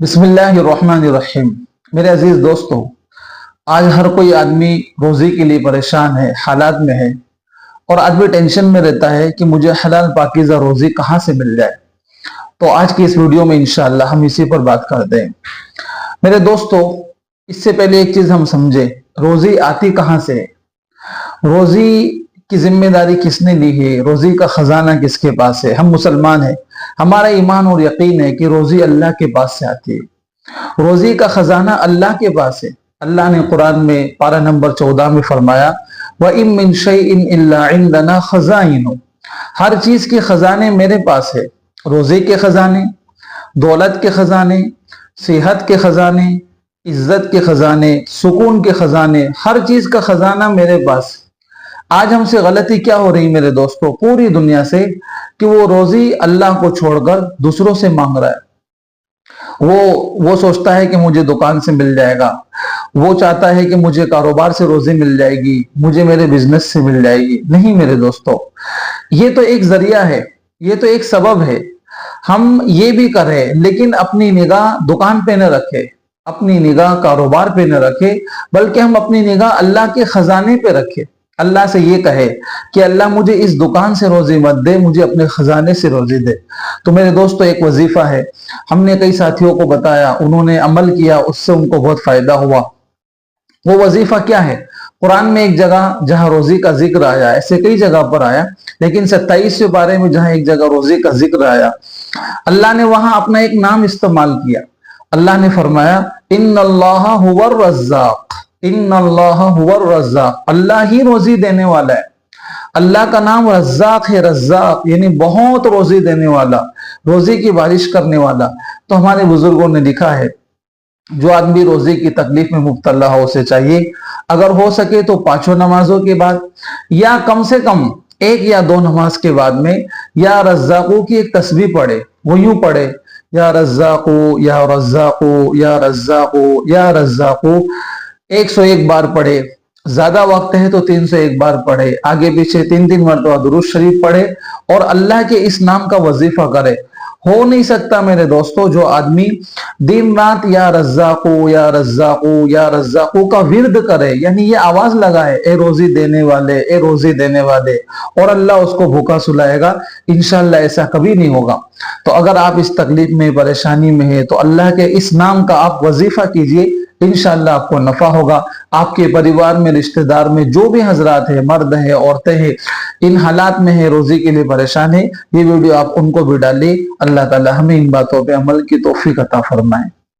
बिस्मिल्लाहिर्रहमानिर्रहीम। मेरे अजीज दोस्तों, आज हर कोई आदमी रोजी के लिए परेशान है, हालात में है और आदमी टेंशन में रहता है कि मुझे हलाल पाकीज़ा रोजी कहाँ से मिल जाए। तो आज की इस वीडियो में इंशाअल्लाह हम इसी पर बात करते हैं। मेरे दोस्तों, इससे पहले एक चीज हम समझे, रोजी आती कहाँ से है, रोजी की जिम्मेदारी किसने ली है, रोजी का खजाना किसके पास है। हम मुसलमान हैं, हमारा ईमान और यकीन है कि रोजी अल्लाह के पास से आती है। रोजी का खजाना अल्लाह के पास है। अल्लाह ने कुरान में पारा नंबर 14 में फरमाया, व इम मिन शैइन इल्ला इंदना खजाइनु, हर चीज के खजाने मेरे पास है। रोजी के खजाने, दौलत के खजाने, सेहत के खजाने, इज्जत के खजाने, सुकून के खजाने, हर चीज का खजाना मेरे पास। आज हमसे गलती क्या हो रही मेरे दोस्तों, पूरी दुनिया से, कि वो रोजी अल्लाह को छोड़कर दूसरों से मांग रहा है। वो सोचता है कि मुझे दुकान से मिल जाएगा, वो चाहता है कि मुझे कारोबार से रोजी मिल जाएगी, मुझे मेरे बिजनेस से मिल जाएगी। नहीं मेरे दोस्तों, ये तो एक जरिया है, ये तो एक सबब है। हम ये भी करें लेकिन अपनी निगाह दुकान पे न रखे, अपनी निगाह कारोबार पे न रखे, बल्कि हम अपनी निगाह अल्लाह के खजाने पे रखे। अल्लाह से ये कहे कि अल्लाह मुझे इस दुकान से रोजी मत दे, मुझे अपने खजाने से रोजी दे। तो मेरे दोस्तों, एक वजीफा है, हमने कई साथियों को बताया, उन्होंने अमल किया, उससे उनको बहुत फायदा हुआ। वो वजीफा क्या है? कुरान में एक जगह जहां रोजी का जिक्र आया, ऐसे कई जगह पर आया, लेकिन 27वें पारे में जहां एक जगह रोजी का जिक्र आया, अल्लाह ने वहां अपना एक नाम इस्तेमाल किया। अल्लाह ने फरमाया, इन्नल्लाह हुवर रज़्ज़ाक़, इन्नल्लाह हुवर रज़्ज़ाक़, अल्लाह ही रोजी देने वाला है। अल्लाह का नाम रज़्ज़ाक़ है, रज़्ज़ाक़ यानी बहुत रोजी देने वाला, रोजी की बारिश करने वाला। तो हमारे बुजुर्गों ने लिखा है, जो आदमी रोजी की तकलीफ में मुब्तला हो, उसे चाहिए अगर हो सके तो 5 नमाजों के बाद, या कम से कम 1 या 2 नमाज के बाद में, या रज़्ज़ाक़ू की एक तस्बीह पढ़े। वो यूं पढ़े, या रज़्ज़ाक़ू या रज़्ज़ाक़ू या रज़्ज़ाक़ू या रज़्ज़ाक़ू, 101 बार पढ़े। ज्यादा वक्त है तो 301 बार पढ़े, आगे पीछे 3-3 मरतबा दुरूद शरीफ पढ़े और अल्लाह के इस नाम का वजीफा करे। हो नहीं सकता मेरे दोस्तों, जो आदमी दिन रात या रज़्ज़ाक़ू या रज़्ज़ाक़ू या रज़्ज़ाक़ू का विर्द करे, यानी ये आवाज लगाए, ए रोजी देने वाले, ए रोजी देने वाले, और अल्लाह उसको भूखा सुलाएगा, इंशाअल्लाह ऐसा कभी नहीं होगा। तो अगर आप इस तकलीफ में, परेशानी में है, तो अल्लाह के इस नाम का आप वजीफा कीजिए, इंशाअल्लाह आपको नफा होगा। आपके परिवार में, रिश्तेदार में जो भी हजरात है, मर्द है, औरतें हैं, इन हालात में है, रोजी के लिए परेशान है, ये वीडियो आप उनको भी डालिए। अल्लाह ताला हमें इन बातों पे अमल की तौफीक अता फरमाए।